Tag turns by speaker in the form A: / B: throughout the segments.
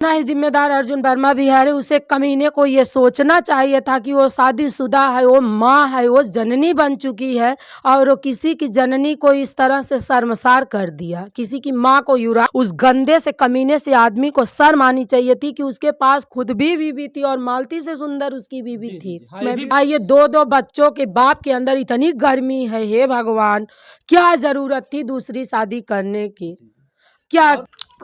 A: ना ही जिम्मेदार अर्जुन वर्मा भी है। अरे उसे कमीने को ये सोचना चाहिए था कि वो शादीशुदा है, वो माँ है, वो जननी बन चुकी है और वो किसी की जननी को इस तरह से शर्मसार कर दिया, किसी की माँ को युरा। उस गंदे से कमीने से आदमी को शर्म आनी चाहिए थी कि उसके पास खुद भी बीवी थी और मालती से सुंदर उसकी बीवी थी।
B: हाँ, ये भी
A: ये दो बच्चों के बाप के अंदर इतनी गर्मी है, हे भगवान, क्या जरूरत थी दूसरी शादी करने की? क्या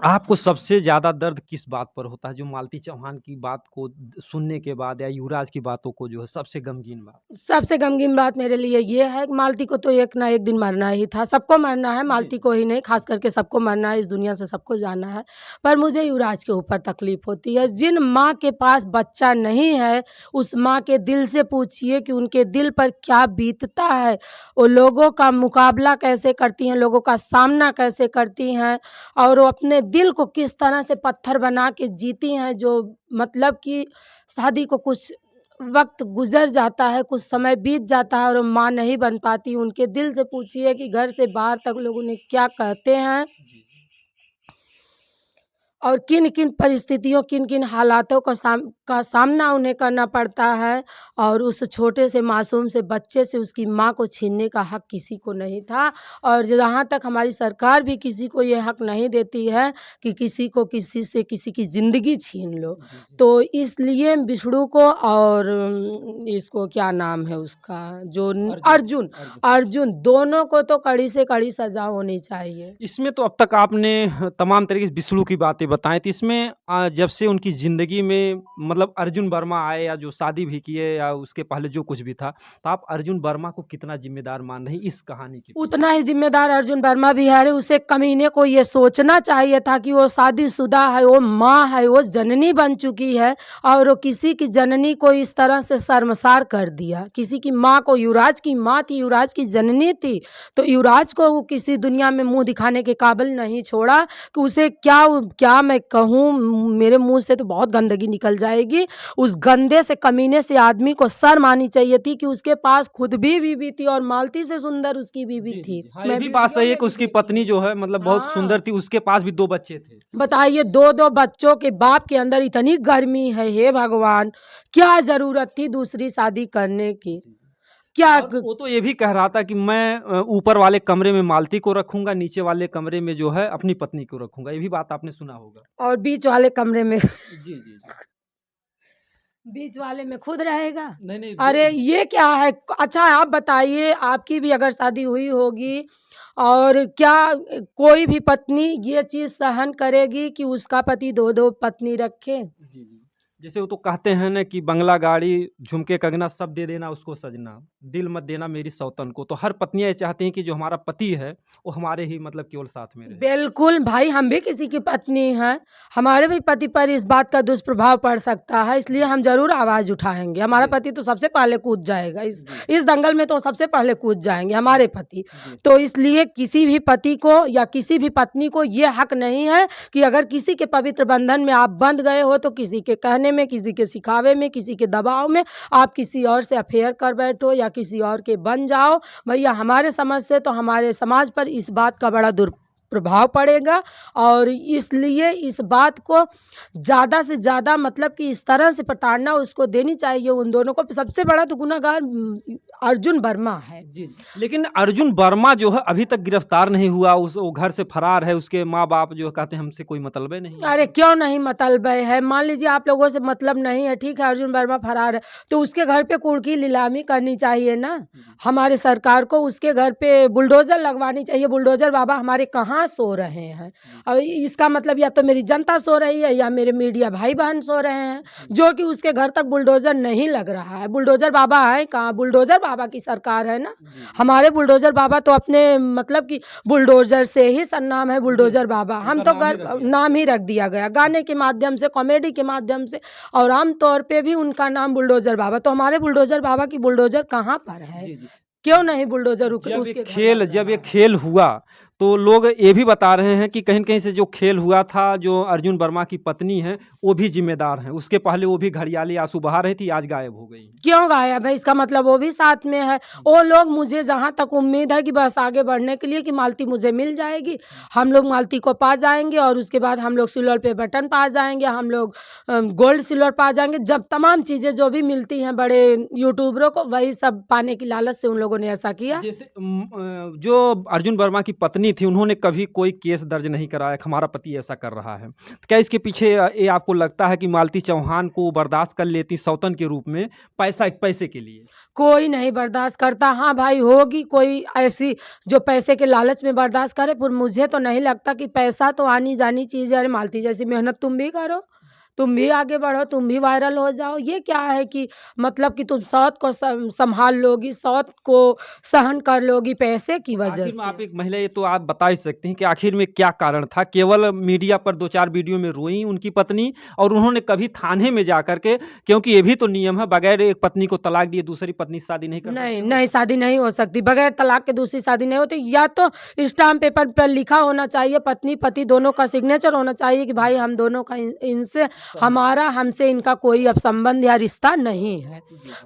B: आपको सबसे ज़्यादा दर्द किस बात पर होता है? जो मालती चौहान की बात को सुनने के बाद या युवराज की बातों को जो है सबसे गमगीन बात?
A: सबसे गमगीन बात मेरे लिए ये है कि मालती को तो एक ना एक दिन मरना ही था, सबको मरना है, मालती को ही नहीं, खास करके सबको मरना है, इस दुनिया से सबको जाना है। पर मुझे युवराज के ऊपर तकलीफ होती है। जिन माँ के पास बच्चा नहीं है, उस माँ के दिल से पूछिए कि उनके दिल पर क्या बीतता है, वो लोगों का मुकाबला कैसे करती हैं, लोगों का सामना कैसे करती हैं और वो अपने दिल को किस तरह से पत्थर बना के जीती हैं। जो मतलब कि शादी को कुछ वक्त गुजर जाता है, कुछ समय बीत जाता है और माँ नहीं बन पाती। उनके दिल से पूछिए कि घर से बाहर तक लोग उन्हें क्या कहते हैं और किन किन परिस्थितियों, किन किन हालातों का सामना उन्हें करना पड़ता है। और उस छोटे से मासूम से बच्चे से उसकी माँ को छीनने का हक किसी को नहीं था। और जहाँ तक हमारी सरकार भी किसी को ये हक नहीं देती है कि किसी को किसी से किसी की ज़िंदगी छीन लो। तो इसलिए बिष्णु को और इसको क्या नाम है उसका, जो अर्जुन अर्जुन दोनों को तो कड़ी से कड़ी सज़ा होनी चाहिए।
B: इसमें तो अब तक आपने तमाम तरीके से विष्णु की बातें बताई थी। इसमें जब से उनकी ज़िंदगी में मतलब अर्जुन वर्मा आए या जो शादी भी किए या उसके पहले जो कुछ भी था, तो आप अर्जुन वर्मा को कितना ज़िम्मेदार मान रही हैं इस कहानी के पीछे?
A: उतना ही जिम्मेदार अर्जुन वर्मा भी है। अरे उसे कमीने को ये सोचना चाहिए था कि वो शादीशुदा है, वो माँ है, वो जननी बन चुकी है और वो किसी की जननी को इस तरह से शर्मसार कर दिया, किसी की माँ को। युवराज की माँ थी, युवराज की जननी थी, तो युवराज को वो किसी दुनिया में मुंह दिखाने के काबिल नहीं छोड़ा कि उसे क्या क्या मैं कहूँ, मेरे मुंह से तो बहुत गंदगी निकल जाएगी। उस गंदे से कमीने से आदमी को शर्म आनी चाहिए थी कि उसके पास खुद भी बीवी थी और मालती से सुंदर उसकी बीवी थी।
B: हाँ, ये भी बात सही है कि उसकी पत्नी जो है मतलब बहुत सुंदर थी, उसके पास भी 2 बच्चे थे।
A: बताइए, दो बच्चों के बाप के अंदर इतनी गर्मी है, हे भगवान, क्या जरूरत थी दूसरी शादी करने की? क्या
B: और वो तो ये भी कह रहा था कि मैं ऊपर वाले कमरे में मालती को रखूंगा, नीचे वाले कमरे में जो है अपनी पत्नी को रखूंगा। ये भी बात आपने सुना होगा।
A: और बीच वाले कमरे में
B: जी।
A: बीच वाले में खुद रहेगा?
B: नहीं, नहीं।
A: अरे ये क्या है? अच्छा आप बताइए, आपकी भी अगर शादी हुई होगी और क्या कोई भी पत्नी ये चीज़ सहन करेगी कि उसका पति दो पत्नी रखे?
B: जी। जैसे वो तो कहते हैं ना कि बंगला, गाड़ी, झुमके, कंगना सब दे देना उसको सजना, दिल मत देना मेरी सौतन को। तो हर पत्नियाँ ये चाहती हैं कि जो हमारा पति है, वो हमारे ही मतलब केवल साथ में रहे।
A: बिल्कुल भाई, हम भी किसी की पत्नी हैं, हमारे भी पति पर इस बात का दुष्प्रभाव पड़ सकता है, इसलिए हम ज़रूर आवाज़ उठाएँगे। हमारा पति तो सबसे पहले कूद जाएगा, इस दंगल में तो सबसे पहले कूद जाएँगे हमारे पति। तो इसलिए किसी भी पति को या किसी भी पत्नी को ये हक नहीं है कि अगर किसी के पवित्र बंधन में आप बंध गए हो तो किसी के कहने में, किसी के सिखावे में, किसी के दबाव में आप किसी और से अफेयर कर बैठो या किसी और के बन जाओ। भैया हमारे समझ से तो हमारे समाज पर इस बात का बड़ा दुष्प्रभाव पड़ेगा और इसलिए इस बात को ज़्यादा से ज़्यादा मतलब कि इस तरह से प्रताड़ना उसको देनी चाहिए उन दोनों को। सबसे बड़ा तो गुनहगार अर्जुन वर्मा है।
B: जी। लेकिन अर्जुन वर्मा जो है अभी तक गिरफ्तार नहीं हुआ, वो घर से फरार है, उसके माँ-बाप जो कहते हैं हमसे कोई मतलब ही नहीं है।
A: अरे क्यों नहीं मतलब है? मान लीजिए आप लोगों से मतलब नहीं है, ठीक है, अर्जुन वर्मा फरार है, तो उसके घर पे कुर्की नीलामी करनी चाहिए ना हमारे सरकार को। उसके घर पे बुलडोज़र लगवानी चाहिए। बुलडोज़र बाबा हमारे कहाँ सो रहे हैं? और इसका मतलब या तो मेरी जनता सो रही है या मेरे मीडिया भाई बहन सो रहे हैं, जो कि उसके घर तक बुलडोज़र नहीं लग रहा है। बुलडोज़र बाबा है कहाँ? बुलडोज़र बाबा की सरकार है ना। हमारे बुलडोज़र बाबा तो अपने मतलब कि बुलडोज़र से ही सन्नाम है बुलडोज़र बाबा। हम तो नाम ही रख दिया गया, गाने के माध्यम से, कॉमेडी के माध्यम से और आम तौर पे भी उनका नाम बुलडोज़र बाबा। तो हमारे बुलडोज़र बाबा की बुलडोज़र कहाँ पर है? क्यों नहीं बुलडोज़र उसके
B: जब ये खेल हुआ तो लोग ये भी बता रहे हैं कि कहीं न कहीं से जो खेल हुआ था, जो अर्जुन वर्मा की पत्नी हैं, वो भी ज़िम्मेदार हैं। उसके पहले वो भी घड़ियाली आँसू बहा रही थी, आज गायब हो गई हैं।
A: क्यों गायब है? इसका मतलब वो भी साथ में है। वो लोग मुझे जहाँ तक उम्मीद है कि बस आगे बढ़ने के लिए कि मालती मुझे मिल जाएगी, हम लोग मालती को पा जाएँगे और उसके बाद हम लोग सिल्वर पे बटन पा जाएँगे, हम लोग गोल्ड सिल्वर पा जाएँगे। जब तमाम चीज़ें जो भी मिलती हैं बड़े यूट्यूबरों को, वही सब पाने की लालच से उन लोगों ने ऐसा किया।
B: जैसे जो अर्जुन वर्मा की पत्नी थी, उन्होंने कभी कोई केस दर्ज नहीं कराया कि हमारा पति ऐसा कर रहा है। तो क्या इसके पीछे ये आपको लगता है कि मालती चौहान को बर्दाश्त कर लेती सौतन के रूप में पैसे के लिए?
A: कोई नहीं बर्दाश्त करता। हाँ भाई, होगी कोई ऐसी जो पैसे के लालच में बर्दाश्त करे, पर मुझे तो नहीं लगता कि पैसा तो आनी-जानी चीज़ है। अरे मालती जैसी मेहनत तुम भी करो, तुम भी आगे बढ़ो, तुम भी वायरल हो जाओ। ये क्या है कि मतलब कि तुम सौत को सँभाल लोगी, सौत को सहन कर लोगी पैसे की वजह
B: आखिर में आप
A: से।
B: एक महिला ये तो आप बता ही सकती हैं कि आखिर में क्या कारण था? केवल मीडिया पर 2-4 वीडियो में रोईं उनकी पत्नी और उन्होंने कभी थाने में जाकर के क्योंकि ये भी तो नियम है बगैर एक पत्नी को तलाक दिए दूसरी पत्नी से शादी नहीं कर
A: नहीं,
B: सकते वो?
A: नहीं शादी नहीं हो सकती, बगैर तलाक के दूसरी शादी नहीं होती। या तो स्टाम्प पेपर पर लिखा होना चाहिए, पत्नी-पति दोनों का सिग्नेचर होना चाहिए कि भाई हम दोनों का इनसे हमसे इनका कोई अब संबंध या रिश्ता नहीं है।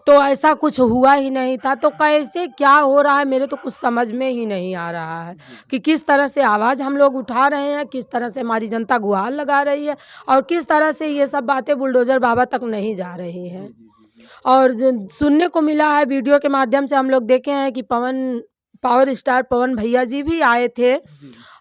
A: तो ऐसा कुछ हुआ ही नहीं था, तो कैसे क्या हो रहा है मेरे तो कुछ समझ में ही नहीं आ रहा है कि किस तरह से आवाज़ हम लोग उठा रहे हैं, किस तरह से हमारी जनता गुहार लगा रही है और किस तरह से ये सब बातें बुलडोज़र बाबा तक नहीं जा रही हैं। और सुनने को मिला है वीडियो के माध्यम से हम लोग देखे हैं कि पावर स्टार पवन भैया जी भी आए थे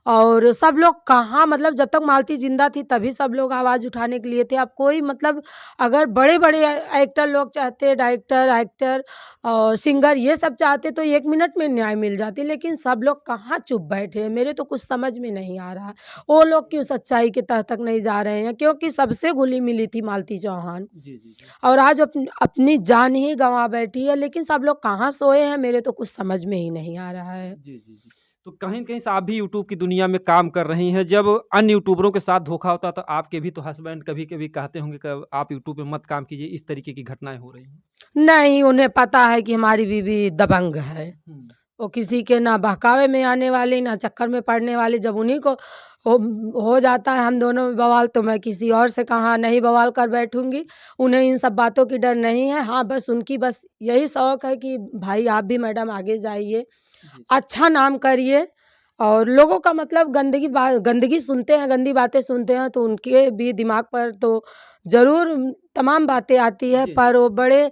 A: और सब लोग कहाँ मतलब जब तक मालती जिंदा थी तभी सब लोग आवाज़ उठाने के लिए थे। अब कोई मतलब अगर बड़े-बड़े एक्टर लोग चाहते, डायरेक्टर, एक्टर और सिंगर ये सब चाहते तो 1 मिनट में न्याय मिल जाती, लेकिन सब लोग कहाँ चुप बैठे हैं, मेरे तो कुछ समझ में नहीं आ रहा। वो लोग क्यों सच्चाई की तह तक नहीं जा रहे हैं, क्योंकि सबसे घुली-मिली थी मालती चौहान।
B: जी, जी, जी।
A: और आज अपनी जान ही गँवा बैठी है, लेकिन सब लोग कहाँ सोए हैं मेरे तो कुछ समझ में ही नहीं आ रहा है।
B: जी, जी, जी। तो कहीं न कहीं से आप भी यूट्यूब की दुनिया में काम कर रही हैं। जब अन्य यूट्यूबरों के साथ धोखा होता है तो आपके भी तो हस्बैंड कभी-कभी कहते होंगे कि आप यूट्यूब पे मत काम कीजिए, इस तरीके की घटनाएँ हो रही हैं।
A: नहीं, उन्हें पता है कि हमारी बीवी दबंग है।
B: हुँ।
A: वो किसी के ना बहकावे में आने वाली, ना चक्कर में पड़ने वाली। जब उन्हीं को हो हो जाता है हम दोनों में बवाल तो मैं किसी और से कहाँ नहीं बवाल कर बैठूँगी। उन्हें इन सब बातों की डर नहीं है। हाँ, बस उनकी बस यही शौक है कि भाई आप भी मैडम आगे जाइए,
B: जी।
A: अच्छा नाम करिए और लोगों का मतलब गंदगी सुनते हैं, गंदी बातें सुनते हैं तो उनके भी दिमाग पर तो ज़रूर तमाम बातें आती है,
B: जी, जी।
A: पर वो बड़े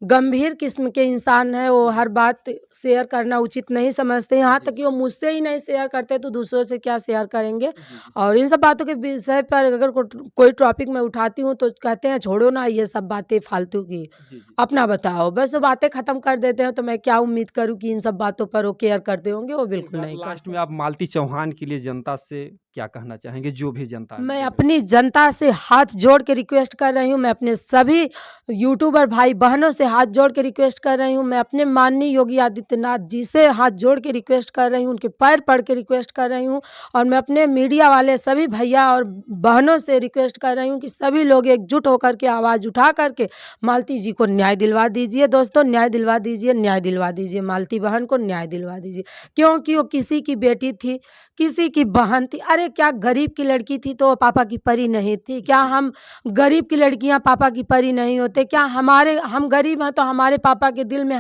A: गंभीर किस्म के इंसान हैं, वो हर बात शेयर करना उचित नहीं समझते। यहाँ
B: जी।
A: तक कि वो मुझसे ही नहीं शेयर करते तो दूसरों से क्या शेयर करेंगे।
B: जी, जी।
A: और इन सब बातों के विषय पर अगर कोई टॉपिक मैं उठाती हूँ तो कहते हैं छोड़ो ना ये सब बातें फालतू की,
B: जी, जी।
A: अपना बताओ। बस वो बातें ख़त्म कर देते हैं तो मैं क्या उम्मीद करूँ कि इन सब बातों पर वो केयर करते होंगे, वो
B: एक
A: बिल्कुल
B: बात
A: नहीं
B: लास्ट
A: करते।
B: में आप मालती चौहान के लिए जनता से क्या कहना चाहेंगे? जो भी जनता अभी
A: मैं
B: देख रही है?
A: अपनी जनता से हाथ जोड़ के रिक्वेस्ट कर रही हूँ, मैं अपने सभी यूट्यूबर भाई-बहनों से हाथ जोड़ के रिक्वेस्ट कर रही हूँ, मैं अपने माननीय योगी आदित्यनाथ जी से हाथ जोड़ के रिक्वेस्ट कर रही हूँ, उनके पैर पड़ के रिक्वेस्ट कर रही हूँ और मैं अपने मीडिया वाले सभी भैया और बहनों से रिक्वेस्ट कर रही हूँ कि सभी लोग एकजुट होकर के आवाज़ उठा कर के मालती जी को न्याय दिलवा दीजिए दोस्तों, न्याय दिलवा दीजिए, न्याय दिलवा दीजिए। मालती बहन को न्याय दिलवा दीजिए, क्योंकि वो किसी की बेटी थी, किसी की बहन थी। अरे क्या गरीब की लड़की थी तो वो पापा की परी नहीं थी? क्या
B: जी।
A: हम गरीब की लड़कियाँ पापा की परी नहीं होते? क्या हम गरीब हैं तो हमारे पापा के दिल में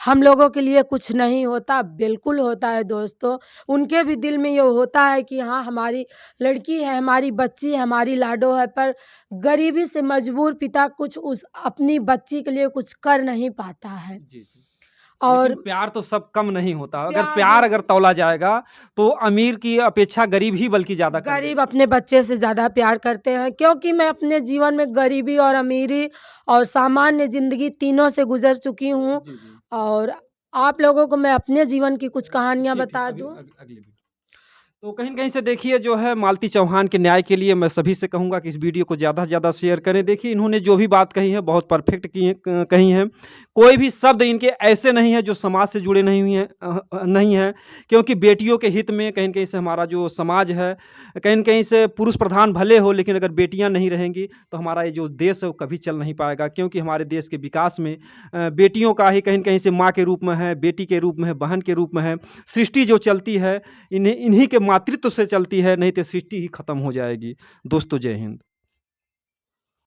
A: हम लोगों के लिए कुछ नहीं होता? बिल्कुल होता है दोस्तों। उनके भी दिल में ये होता है कि हाँ, हमारी लड़की है, हमारी बच्ची है, हमारी लाडो है, पर गरीबी से मजबूर पिता कुछ उस अपनी बच्ची के लिए कुछ कर नहीं पाता है।
B: जी, जी। लेकिन
A: और
B: प्यार तो सब कम नहीं होता। अगर
A: प्यार
B: प्यार अगर तौला जाएगा तो अमीर की अपेक्षा गरीब ही बल्कि ज़्यादा कर
A: गरीब
B: देगा।
A: अपने बच्चे से ज़्यादा प्यार करते हैं क्योंकि मैं अपने जीवन में गरीबी और अमीरी और सामान्य ज़िंदगी तीनों से गुज़र चुकी हूँ
B: जी, जी।
A: और आप लोगों को मैं अपने जीवन की कुछ कहानियाँ
B: ठीक है,
A: बता
B: अभी
A: दूँ।
B: अगली वीडियो तो कहीं न कहीं से देखिए जो है मालती चौहान के न्याय के लिए मैं सभी से कहूँगा कि इस वीडियो को ज़्यादा से ज़्यादा शेयर करें। देखिए इन्होंने जो भी बात कही है बहुत परफेक्ट की है कही है। कोई भी शब्द इनके ऐसे नहीं है जो समाज से जुड़े नहीं हुए हैं नहीं हैं क्योंकि बेटियों के हित में कहीं न कहीं से हमारा जो समाज है, कहीं न कहीं से पुरुष प्रधान भले हो लेकिन अगर बेटियाँ नहीं रहेंगी तो हमारा ये जो देश है वो कभी चल नहीं पाएगा क्योंकि हमारे देश के विकास में बेटियों का ही कहीं न कहीं से माँ के रूप में है, बेटी के रूप में है, बहन के रूप में है। सृष्टि जो चलती है इन्हीं के मातृत्व से चलती है, नहीं तो सृष्टि ही खत्म हो जाएगी। दोस्तों जय हिंद।